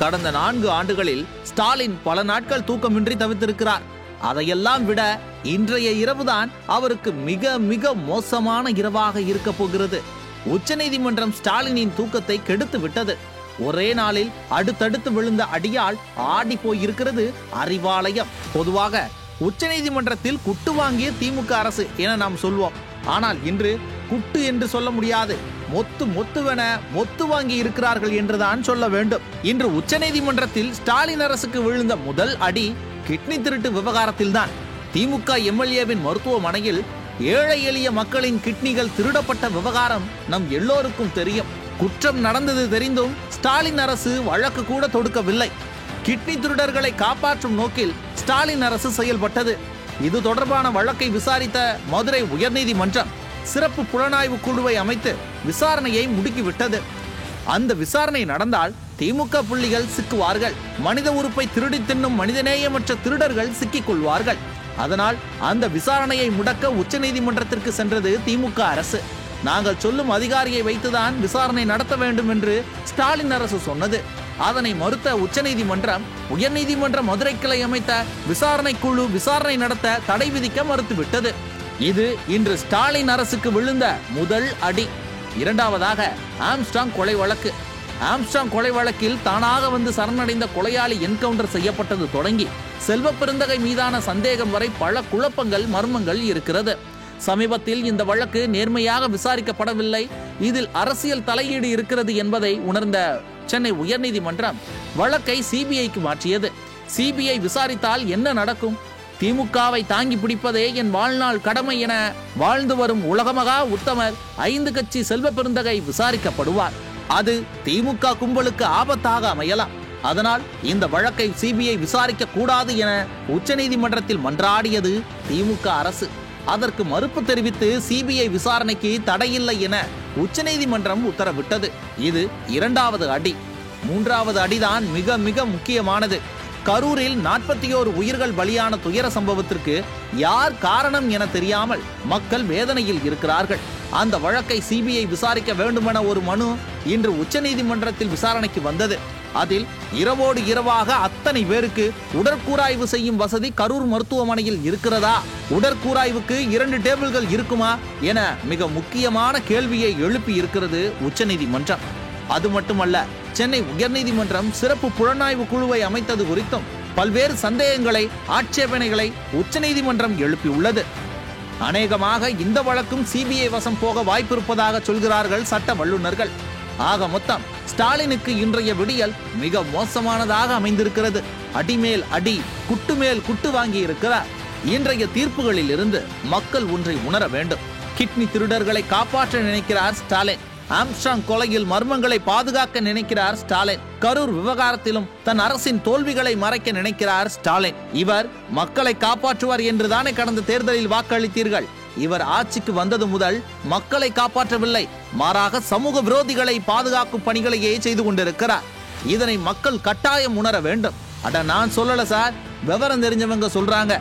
கடந்த 4 ஆண்டுகளில் ஸ்டாலின் பல நாட்கள் தூக்கமின்றி தவித்திருக்கிறார். அதையெல்லாம் விட இன்றைய இரவுதான் அவருக்கு மிக மிக மோசமான இரவாக இருக்க போகிறது. உச்சநீதிமன்றம் ஸ்டாலினின் தூக்கத்தை கெடுத்து விட்டது. ஒரே நாளில் அடுத்தடுத்து விழுந்த அடியால் ஆடி போயிருக்கிறது அறிவாலயம். பொதுவாக உச்சநீதிமன்றத்தில் குட்டு வாங்கிய திமுக அரசு என நாம் சொல்வோம். ஆனால் இன்று குட்டு என்று சொல்ல முடியாது, மொத்துவென மொத்து வாங்கி இருக்கிறார்கள் என்றுதான் சொல்ல வேண்டும். இன்று உச்சநீதிமன்றத்தில் ஸ்டாலின் அரசுக்கு விழுந்த முதல் அடி கிட்னி திருட்டு விவகாரத்தில் தான். திமுக எம்எல்ஏவின் மருத்துவமனையில் ஏழை எளிய மக்களின் கிட்னிகள் திருடப்பட்ட விவகாரம் நம் எல்லோருக்கும் தெரியும். குற்றம் நடந்தது தெரிந்தும் ஸ்டாலின் அரசு வழக்கு கூட தொடுக்கவில்லை. கிட்னி திருடர்களை காப்பாற்றும் நோக்கில் ஸ்டாலின் அரசு செயல்பட்டது. இது தொடர்பான வழக்கை விசாரித்த மதுரை உயர்நீதிமன்றம் சிறப்பு புலனாய்வு குழுவை அமைத்து விசாரணையை முடுக்கிவிட்டது. அந்த விசாரணை நடந்தால் திமுக புள்ளிகள் சிக்குவார்கள். மனித உறுப்பை திருடி தின்னும் மனிதநேயமற்ற திருடர்கள் சிக்கிக் கொள்வார்கள். அதனால் அந்த விசாரணையை முடக்க உச்சநீதிமன்றத்திற்கு சென்றது திமுக அரசு. நாங்கள் சொல்லும் அதிகாரியை வைத்துதான் விசாரணை நடத்த வேண்டும் என்று ஸ்டாலின் அரசு சொன்னது. அதனை மறுத்த உச்சநீதிமன்றம் உயர்நீதிமன்ற மதுரை கிளை அமைத்த விசாரணை குழு விசாரணை நடத்த தடை விதிக்க மறுத்துவிட்டது. இது இன்று ஸ்டாலின் அரசுக்கு விழுந்த முதல் அடி. இரண்டாவதாக ஆம்ஸ்ட்ராங் கொலை வழக்கு. ஆம்ஸ்ட்ராங் கொலை வழக்கில் தானாக வந்து சரணடைந்த கொலையாளி என்கவுண்டர் செய்யப்பட்டது தொடங்கி செல்வ பெருந்தகை மீதான சந்தேகம் வரை பல குழப்பங்கள் மர்மங்கள் இருக்கிறது. சமீபத்தில் இந்த வழக்கு நேர்மையாக விசாரிக்கப்படவில்லை, இதில் அரசியல் தலையீடு இருக்கிறது என்பதை உணர்ந்த சென்னை உயர்நீதிமன்றம் வழக்கை சிபிஐக்கு மாற்றியது. சிபிஐ விசாரித்தால் என்ன நடக்கும்? திமுகவை தாங்கி பிடிப்பதே என் வாழ்நாள் கடமை என வாழ்ந்து வரும் உலகமகா உத்தமர் 5 கட்சி செல்வ பெருந்தகை விசாரிக்கப்படுவார். அது திமுக கும்பலுக்கு ஆபத்தாக அமையலாம். அதனால் இந்த வழக்கை சிபிஐ விசாரிக்க கூடாது என உச்சநீதிமன்றத்தில் மன்றாடியது திமுக அரசு. அதற்கு மறுப்பு தெரிவித்து சிபிஐ விசாரணைக்கு தடையில்லை என உச்சநீதிமன்றம் உத்தரவிட்டது. இது இரண்டாவது அடி. மூன்றாவது அடிதான் மிக மிக முக்கியமானது. கரூரில் 41 உயிர்கள் பலியான துயர சம்பவத்திற்கு யார் காரணம் என தெரியாமல் மக்கள் வேதனையில் இருக்கிறார்கள். அந்த வழக்கை சிபிஐ விசாரிக்க வேண்டுமென ஒரு மனு இன்று உச்சநீதிமன்றத்தில் விசாரணைக்கு வந்தது. அதில் இரவோடு இரவாக அத்தனை பேருக்கு உடற்கூராய்வு செய்யும் வசதி கரூர் மருத்துவமனையில் இருக்கிறதா, உடற்கூராய்வுக்கு 2 டேபிள்கள் இருக்குமா என மிக முக்கியமான கேள்வியை எழுப்பி இருக்கிறது உச்சநீதிமன்றம். அது மட்டுமல்ல, சென்னை உயர்நீதிமன்றம் சிறப்பு புலனாய்வு குழுவை அமைத்தது குறித்தும் பல்வேறு சந்தேகங்களை ஆட்சேபனைகளை உச்சநீதிமன்றம் எழுப்பியுள்ளது. அநேகமாக இந்த வழக்கும் சிபிஐ வசம் போக வாய்ப்பிருப்பதாக சொல்கிறார்கள் சட்ட வல்லுநர்கள். ஆக மொத்தம் ஸ்டாலினுக்கு இன்றைய விடியல் மிக மோசமானதாக அமைந்திருக்கிறது. அடிமேல் அடி, குட்டு மேல் குட்டு வாங்கி இருக்கிறார். இன்றைய தீர்ப்புகளில் இருந்து மக்கள் ஒன்றை உணர வேண்டும். கிட்னி திருடர்களை காப்பாற்ற நினைக்கிறார் ஸ்டாலின். ஆம்ஸ்ட்ராங் கொலையில் மர்மங்களை பாதுகாக்க நினைக்கிறார் ஸ்டாலின். கரூர் விவகாரத்திலும் தன் அரசின் தோல்விகளை மறைக்க நினைக்கிறார் ஸ்டாலின். இவர் மக்களை காப்பாற்றுவார் என்றுதானே கடந்த தேர்தலில் வாக்களித்தீர்கள். இவர் ஆட்சிக்கு வந்தது முதல் மக்களை காப்பாற்றவில்லை, மாறாக சமூக விரோதிகளை பாதுகாக்கும் பணிகளையே செய்து கொண்டிருக்கிறார். இதனை மக்கள் கட்டாயம் உணர வேண்டும். அட நான் சொல்லல சார், விவரம் தெரிஞ்சவங்க சொல்றாங்க.